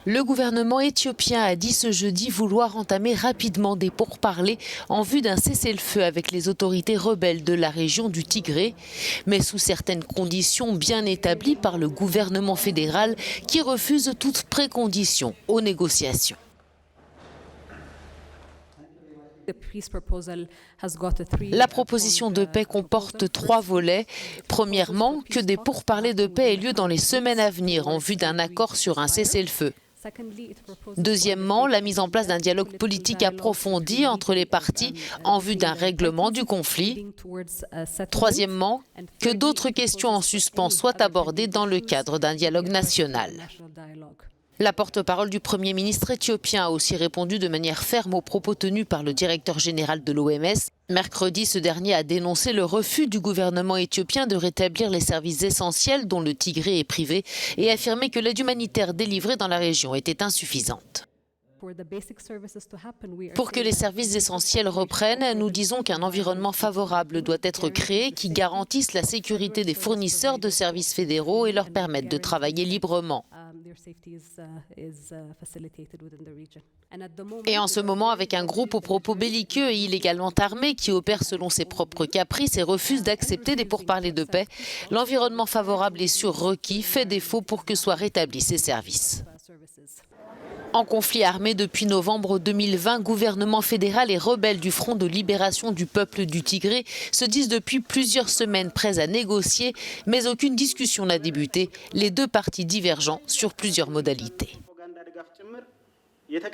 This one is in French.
Le gouvernement éthiopien a dit ce jeudi vouloir entamer rapidement des pourparlers en vue d'un cessez-le-feu avec les autorités rebelles de la région du Tigré, mais sous certaines conditions bien établies par le gouvernement fédéral qui refuse toute précondition aux négociations. La proposition de paix comporte 3 volets. Premièrement, que des pourparlers de paix aient lieu dans les semaines à venir en vue d'un accord sur un cessez-le-feu. Deuxièmement, la mise en place d'un dialogue politique approfondi entre les parties en vue d'un règlement du conflit. Troisièmement, que d'autres questions en suspens soient abordées dans le cadre d'un dialogue national. La porte-parole du Premier ministre éthiopien a aussi répondu de manière ferme aux propos tenus par le directeur général de l'OMS. Mercredi, ce dernier a dénoncé le refus du gouvernement éthiopien de rétablir les services essentiels dont le Tigré est privé et affirmé que l'aide humanitaire délivrée dans la région était insuffisante. Pour que les services essentiels reprennent, nous disons qu'un environnement favorable doit être créé qui garantisse la sécurité des fournisseurs de services fédéraux et leur permette de travailler librement. Et en ce moment, avec un groupe aux propos belliqueux et illégalement armé qui opère selon ses propres caprices et refuse d'accepter des pourparlers de paix, l'environnement favorable et sûr requis fait défaut pour que soient rétablis ces services. En conflit armé depuis novembre 2020, gouvernement fédéral et rebelles du Front de libération du peuple du Tigré se disent depuis plusieurs semaines prêts à négocier, mais aucune discussion n'a débuté, les deux partis divergeant sur plusieurs modalités.